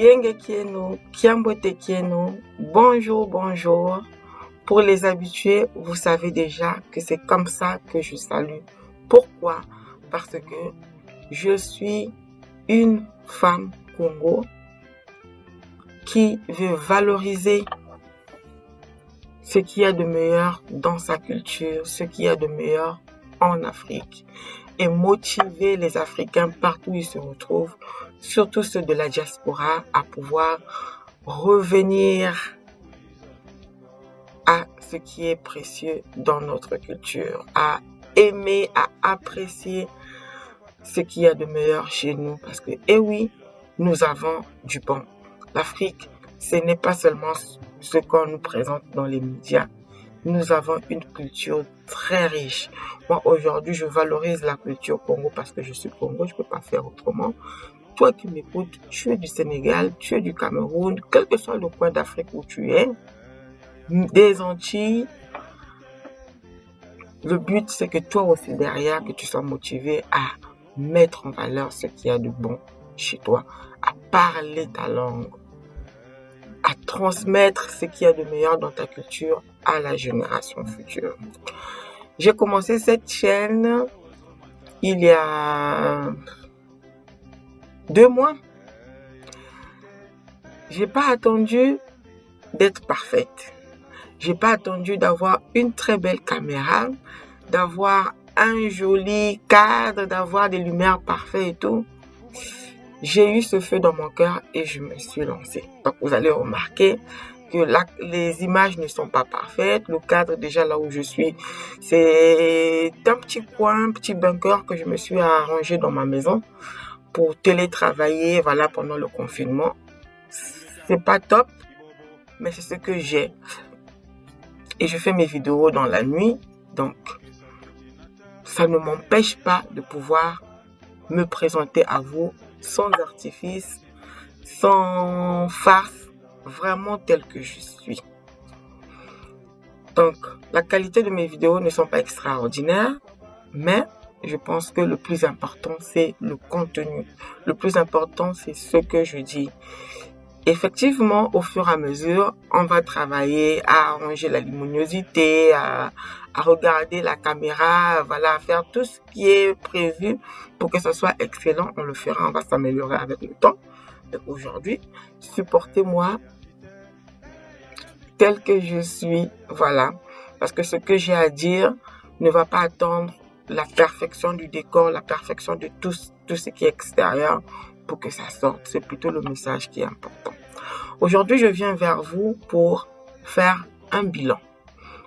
Kienge Kieno, Kiambote Kieno, bonjour, bonjour. Pour les habitués, vous savez déjà que c'est comme ça que je salue. Pourquoi? Parce que je suis une femme Congo qui veut valoriser ce qu'il y a de meilleur dans sa culture, ce qu'il y a de meilleur en Afrique et motiver les Africains partout où ils se retrouvent, surtout ceux de la diaspora, à pouvoir revenir à ce qui est précieux dans notre culture, à aimer, à apprécier ce qu'il y a de meilleur chez nous. Parce que, eh oui, nous avons du bon. L'Afrique, ce n'est pas seulement ce qu'on nous présente dans les médias. Nous avons une culture très riche. Moi, aujourd'hui, je valorise la culture Congo parce que je suis Congo, je ne peux pas faire autrement. Toi qui m'écoutes, tu es du Sénégal, tu es du Cameroun, quel que soit le coin d'Afrique où tu es, des Antilles. Le but, c'est que toi aussi derrière, que tu sois motivé à mettre en valeur ce qu'il y a de bon chez toi, à parler ta langue, à transmettre ce qu'il y a de meilleur dans ta culture à la génération future. J'ai commencé cette chaîne il y a 2 mois. J'ai pas attendu d'être parfaite. J'ai pas attendu d'avoir une très belle caméra, d'avoir un joli cadre, d'avoir des lumières parfaites et tout. J'ai eu ce feu dans mon cœur et je me suis lancée. Donc vous allez remarquer que les images ne sont pas parfaites. Le cadre, déjà là où je suis, c'est un petit coin, un petit bunker que je me suis arrangé dans ma maison pour télétravailler, voilà, pendant le confinement. C'est pas top, mais c'est ce que j'ai. Et je fais mes vidéos dans la nuit, donc ça ne m'empêche pas de pouvoir me présenter à vous sans artifice, sans farce, vraiment tel que je suis. Donc, la qualité de mes vidéos ne sont pas extraordinaires, mais je pense que le plus important, c'est le contenu. Le plus important, c'est ce que je dis. Effectivement, au fur et à mesure, on va travailler à arranger la luminosité, à regarder la caméra, voilà, à faire tout ce qui est prévu pour que ce soit excellent. On le fera, on va s'améliorer avec le temps. Donc aujourd'hui, supportez-moi tel que je suis, voilà. Parce que ce que j'ai à dire ne va pas attendre la perfection du décor, la perfection de tout ce qui est extérieur pour que ça sorte. C'est plutôt le message qui est important. Aujourd'hui, je viens vers vous pour faire un bilan.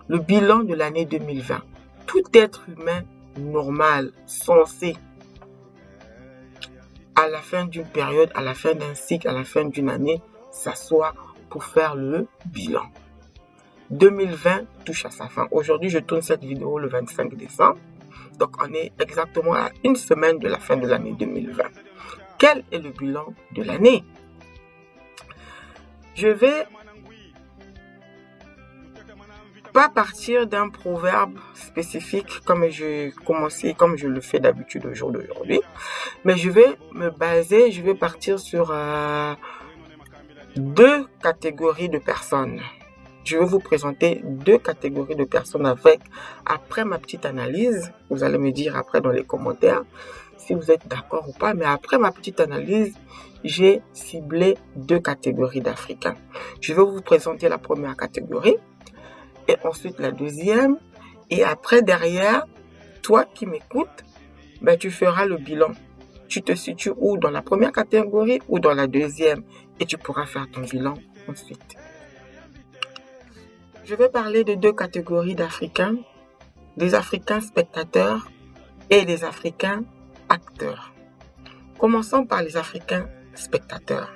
Le bilan de l'année 2020. Tout être humain normal, censé, à la fin d'une période, à la fin d'un cycle, à la fin d'une année, s'asseoir pour faire le bilan. 2020 touche à sa fin. Aujourd'hui, je tourne cette vidéo le 25 décembre. Donc, on est exactement à une semaine de la fin de l'année 2020. Quel est le bilan de l'année? Je vais pas partir d'un proverbe spécifique comme je le fais d'habitude au jour d'aujourd'hui, mais je vais partir sur 2 catégories de personnes. Je vais vous présenter 2 catégories de personnes après ma petite analyse. Vous allez me dire après dans les commentaires si vous êtes d'accord ou pas, mais après ma petite analyse, j'ai ciblé 2 catégories d'Africains. Je vais vous présenter la première catégorie et ensuite la deuxième. Et après, derrière, toi qui m'écoutes, tu feras le bilan. Tu te situes où, dans la première catégorie ou dans la deuxième, et tu pourras faire ton bilan ensuite. Je vais parler de 2 catégories d'Africains, des Africains spectateurs et des Africains acteurs. Commençons par les Africains spectateurs.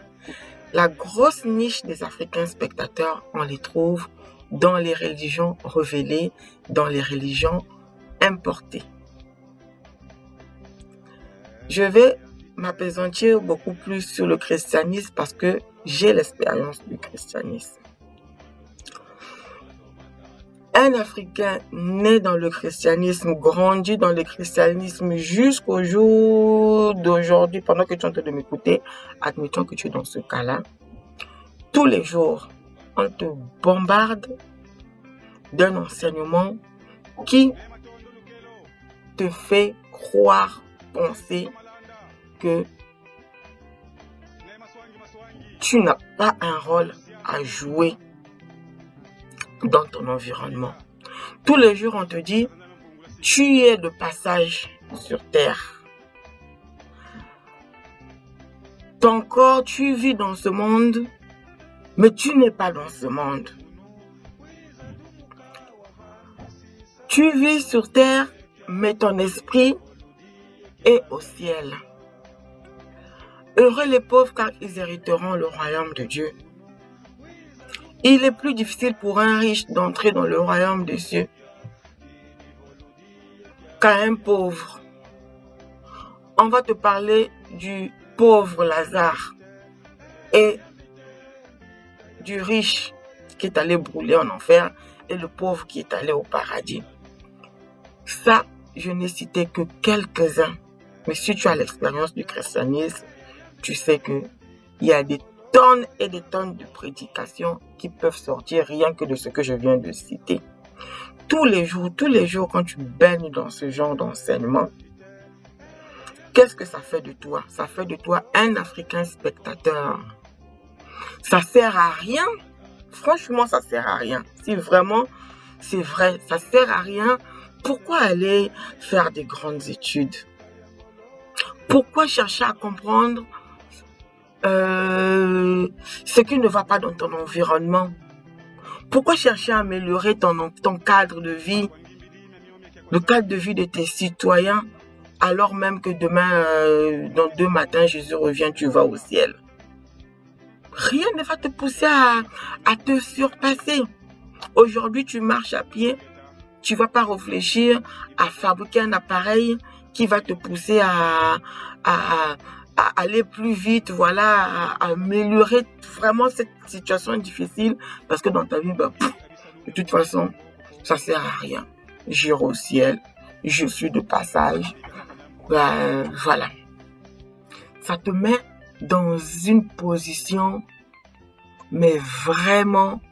La grosse niche des Africains spectateurs, on les trouve dans les religions révélées, dans les religions importées. Je vais m'appesantir beaucoup plus sur le christianisme parce que j'ai l'expérience du christianisme. Un Africain né dans le christianisme, grandit dans le christianisme jusqu'au jour d'aujourd'hui, pendant que tu es en train de m'écouter, admettons que tu es dans ce cas-là, tous les jours, on te bombarde d'un enseignement qui te fait croire, penser que tu n'as pas un rôle à jouer dans ton environnement. Tous les jours, on te dit, tu es de passage sur terre. Ton corps, tu vis dans ce monde, mais tu n'es pas dans ce monde. Tu vis sur terre, mais ton esprit est au ciel. Heureux les pauvres, car ils hériteront le royaume de Dieu. Il est plus difficile pour un riche d'entrer dans le royaume des cieux qu'à un pauvre. On va te parler du pauvre Lazare et du riche qui est allé brûler en enfer et le pauvre qui est allé au paradis. Ça, je n'ai cité que quelques-uns. Mais si tu as l'expérience du christianisme, tu sais qu'il y a des tonnes et des tonnes de prédications qui peuvent sortir rien que de ce que je viens de citer. Tous les jours, quand tu baignes dans ce genre d'enseignement, qu'est-ce que ça fait de toi? Ça fait de toi un Africain spectateur. Ça sert à rien. Franchement, ça sert à rien. Si vraiment c'est vrai, ça sert à rien. Pourquoi aller faire des grandes études? Pourquoi chercher à comprendre ce qui ne va pas dans ton environnement? Pourquoi chercher à améliorer ton cadre de vie, le cadre de vie de tes citoyens, alors même que demain, dans 2 matins, Jésus revient, tu vas au ciel? Rien ne va te pousser à te surpasser. Aujourd'hui, tu marches à pied, tu ne vas pas réfléchir à fabriquer un appareil qui va te pousser à aller plus vite, voilà, à améliorer vraiment cette situation difficile, parce que dans ta vie, de toute façon, ça sert à rien. J'irai au ciel, je suis de passage, voilà. Ça te met dans une position, mais vraiment,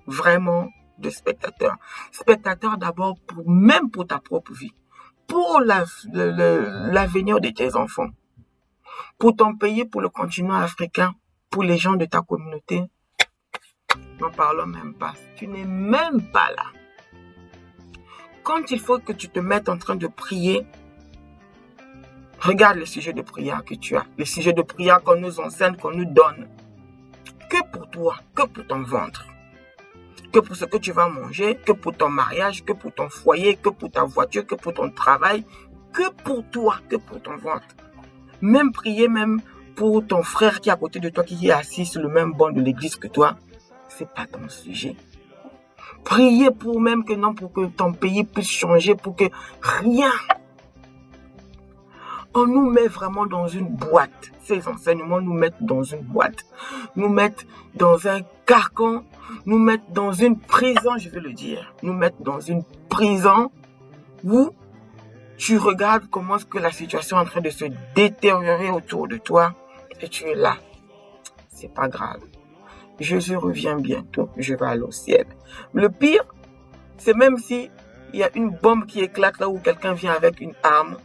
vraiment de spectateur. Spectateur d'abord, même pour ta propre vie, pour l'avenir de tes enfants, pour ton pays, pour le continent africain, pour les gens de ta communauté. N'en parlons même pas. Tu n'es même pas là. Quand il faut que tu te mettes en train de prier, regarde les sujets de prière que tu as. Les sujets de prière qu'on nous enseigne, qu'on nous donne. Que pour toi, que pour ton ventre. Que pour ce que tu vas manger, que pour ton mariage, que pour ton foyer, que pour ta voiture, que pour ton travail. Que pour toi, que pour ton ventre. Même prier, même pour ton frère qui est à côté de toi, qui est assis sur le même banc de l'église que toi, c'est pas ton sujet. Prier pour même que non, pour que ton pays puisse changer, pour que rien. On nous met vraiment dans une boîte. Ces enseignements nous mettent dans une boîte. Nous mettent dans un carcan. Nous mettent dans une prison, je veux le dire. Nous mettent dans une prison où tu regardes comment est-ce que la situation est en train de se détériorer autour de toi et tu es là. C'est pas grave. Jésus revient bientôt. Je vais aller au ciel. Le pire, c'est même si il y a une bombe qui éclate là où quelqu'un vient avec une arme,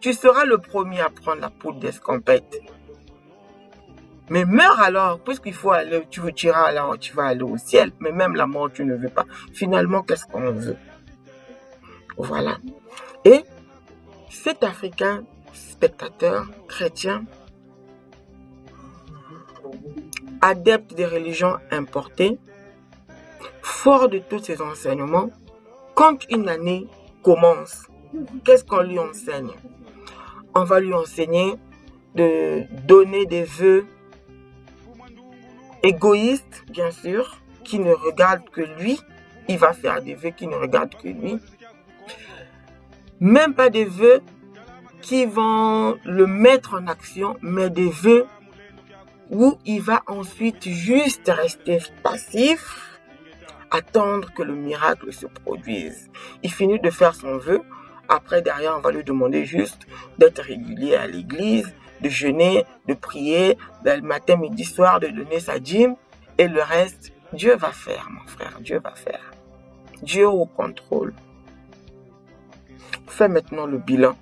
tu seras le premier à prendre la poudre d'escampette. Mais meurs alors, puisqu'il faut aller, tu veux tirer alors, tu vas aller au ciel. Mais même la mort, tu ne veux pas. Finalement, qu'est-ce qu'on veut? Voilà. Et cet Africain spectateur chrétien, adepte des religions importées, fort de tous ces enseignements, quand une année commence, qu'est-ce qu'on lui enseigne? On va lui enseigner de donner des vœux égoïstes, bien sûr, qui ne regardent que lui. Il va faire des vœux qui ne regardent que lui. Même pas des vœux qui vont le mettre en action, mais des vœux où il va ensuite juste rester passif, attendre que le miracle se produise. Il finit de faire son vœu. Après, derrière, on va lui demander juste d'être régulier à l'église, de jeûner, de prier, le matin, midi, soir, de donner sa dîme. Et le reste, Dieu va faire, mon frère, Dieu va faire. Dieu au contrôle. Fais maintenant le bilan.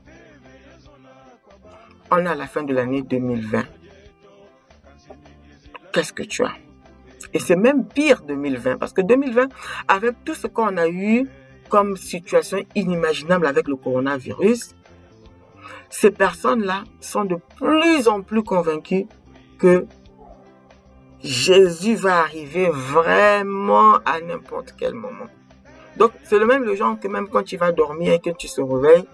On est à la fin de l'année 2020. Qu'est-ce que tu as? Et c'est même pire 2020, parce que 2020, avec tout ce qu'on a eu comme situation inimaginable avec le coronavirus, ces personnes-là sont de plus en plus convaincues que Jésus va arriver vraiment à n'importe quel moment. Donc, c'est le genre que même quand tu vas dormir et que tu se réveilles,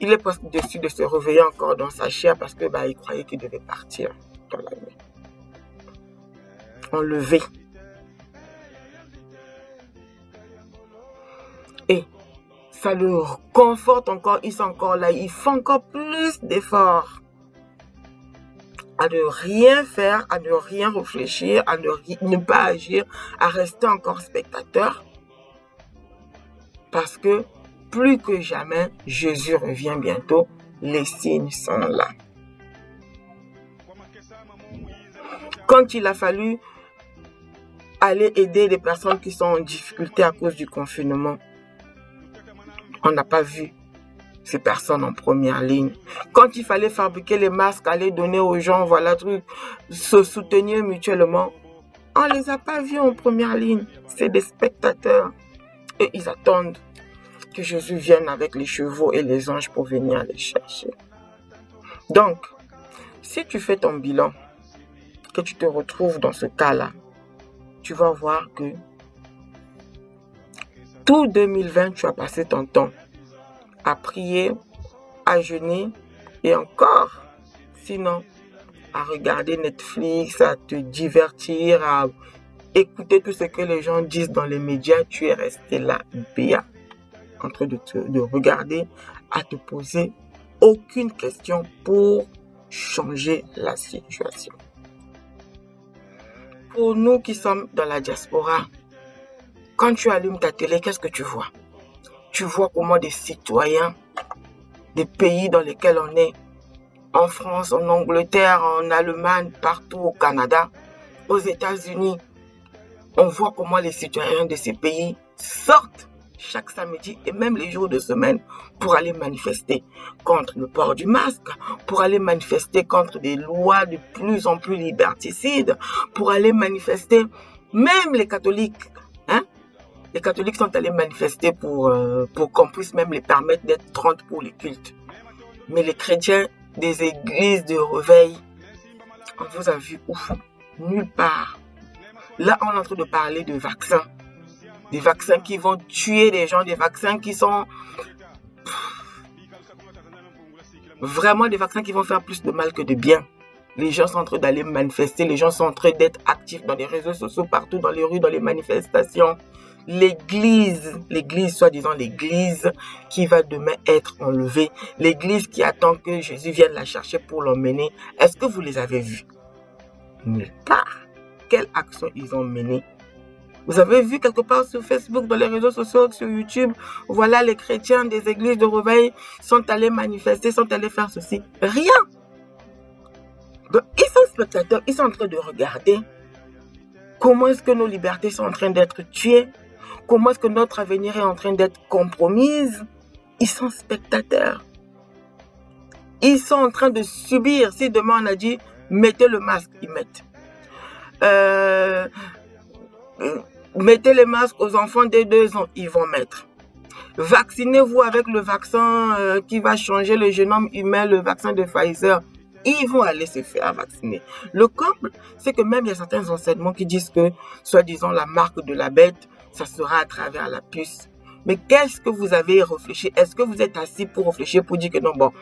il est presque déçu de se réveiller encore dans sa chair parce que il croyait qu'il devait partir dans la nuit. Enlevé. Et ça le conforte encore, il est encore là, il fait encore plus d'efforts à ne rien faire, à ne rien réfléchir, à ne pas agir, à rester encore spectateur. Parce que plus que jamais, Jésus revient bientôt, les signes sont là. Quand il a fallu aller aider les personnes qui sont en difficulté à cause du confinement, on n'a pas vu ces personnes en première ligne. Quand il fallait fabriquer les masques, aller donner aux gens, voilà, truc, se soutenir mutuellement, on ne les a pas vus en première ligne. C'est des spectateurs. Et ils attendent que Jésus vienne avec les chevaux et les anges pour venir les chercher. Donc, si tu fais ton bilan, que tu te retrouves dans ce cas-là, tu vas voir que tout 2020, tu as passé ton temps à prier, à jeûner et encore, sinon, à regarder Netflix, à te divertir, à écouter tout ce que les gens disent dans les médias. Tu es resté là, béat, en train de regarder, à te poser aucune question pour changer la situation. Pour nous qui sommes dans la diaspora, quand tu allumes ta télé, qu'est-ce que tu vois? Tu vois comment des citoyens des pays dans lesquels on est, en France, en Angleterre, en Allemagne, partout au Canada, aux États-Unis, on voit comment les citoyens de ces pays sortent chaque samedi et même les jours de semaine pour aller manifester contre le port du masque, pour aller manifester contre des lois de plus en plus liberticides, pour aller manifester, même les catholiques, hein? Les catholiques sont allés manifester pour qu'on puisse même les permettre d'être 30 pour les cultes. Mais les chrétiens des églises de réveil, on vous a vu où? Nulle part. Là, on est en train de parler de vaccins. Des vaccins qui vont tuer les gens, des vaccins qui sont vraiment des vaccins qui vont faire plus de mal que de bien. Les gens sont en train d'aller manifester, les gens sont en train d'être actifs dans les réseaux sociaux, partout dans les rues, dans les manifestations. L'église, soi-disant l'église qui va demain être enlevée, l'église qui attend que Jésus vienne la chercher pour l'emmener, est-ce que vous les avez vus? Nulle part. Quelle action ils ont menée? Vous avez vu quelque part sur Facebook, dans les réseaux sociaux, sur YouTube, voilà, les chrétiens des églises de réveil sont allés manifester, sont allés faire ceci. Rien. Donc, ils sont spectateurs, ils sont en train de regarder comment est-ce que nos libertés sont en train d'être tuées, comment est-ce que notre avenir est en train d'être compromise. Ils sont spectateurs. Ils sont en train de subir. Si demain on a dit, mettez le masque, ils mettent. Mettez les masques aux enfants dès 2 ans, ils vont mettre. Vaccinez-vous avec le vaccin qui va changer le génome humain, le vaccin de Pfizer. Ils vont aller se faire vacciner. Le comble, c'est que même il y a certains enseignements qui disent que, soi-disant, la marque de la bête, ça sera à travers la puce. Mais qu'est-ce que vous avez réfléchi? Est-ce que vous êtes assis pour réfléchir, pour dire que non, bon,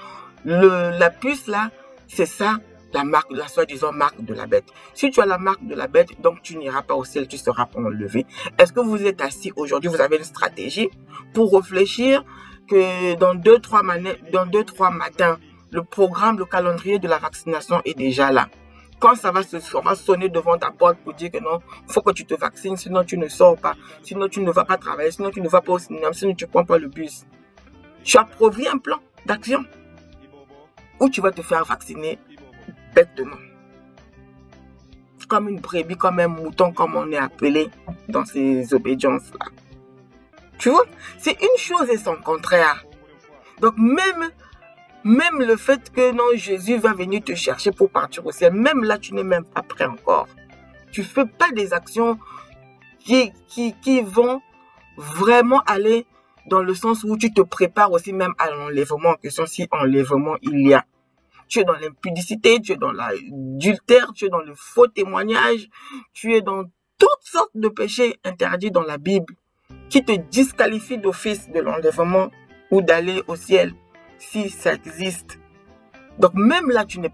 la puce là, c'est ça, la marque, la soi-disant marque de la bête. Si tu as la marque de la bête, donc tu n'iras pas au ciel, tu seras enlevé. Est-ce que vous êtes assis aujourd'hui, vous avez une stratégie pour réfléchir que dans 2-3 matins, le programme, le calendrier de la vaccination est déjà là. Quand on va sonner devant ta porte pour dire que non, il faut que tu te vaccines, sinon tu ne sors pas, sinon tu ne vas pas travailler, sinon tu ne vas pas au cinéma, sinon tu ne prends pas le bus. Tu as prévu un plan d'action où tu vas te faire vacciner bêtement. Comme une brebis, comme un mouton, comme on est appelé dans ces obédiences-là. Tu vois, c'est une chose et son contraire. Donc même le fait que non, Jésus va venir te chercher pour partir au ciel, même là, tu n'es même pas prêt encore. Tu ne fais pas des actions qui vont vraiment aller dans le sens où tu te prépares aussi même à l'enlèvement en question, si enlèvement il y a. Tu es dans l'impudicité, tu es dans l'adultère, tu es dans le faux témoignage, tu es dans toutes sortes de péchés interdits dans la Bible qui te disqualifient d'office de l'enlèvement ou d'aller au ciel, si ça existe. Donc même là, tu ne te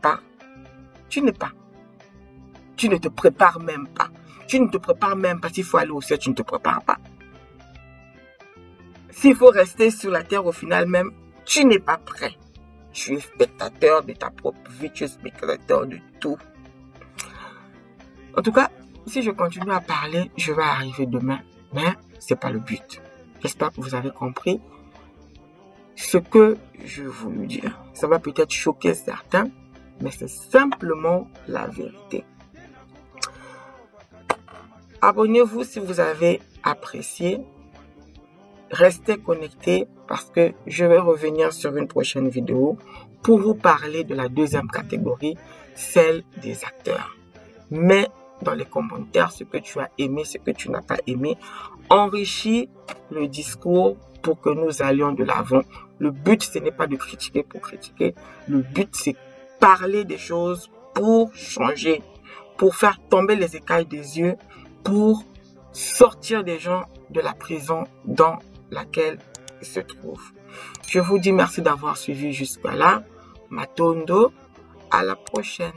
prépares même pas. Tu ne te prépares même pas. S'il faut aller au ciel, tu ne te prépares pas. S'il faut rester sur la terre au final même, tu n'es pas prêt. Tu es spectateur de ta propre vie, tu es spectateur de tout. En tout cas, si je continue à parler, je vais arriver demain, mais ce n'est pas le but. J'espère que vous avez compris ce que je veux vous dire. Ça va peut-être choquer certains, mais c'est simplement la vérité. Abonnez-vous si vous avez apprécié. Restez connectés parce que je vais revenir sur une prochaine vidéo pour vous parler de la deuxième catégorie, celle des acteurs. Mets dans les commentaires ce que tu as aimé, ce que tu n'as pas aimé. Enrichis le discours pour que nous allions de l'avant. Le but, ce n'est pas de critiquer pour critiquer. Le but, c'est parler des choses pour changer, pour faire tomber les écailles des yeux, pour sortir des gens de la prison dans laquelle ils se trouvent. Je vous dis merci d'avoir suivi jusqu'à là. Matondo, à la prochaine.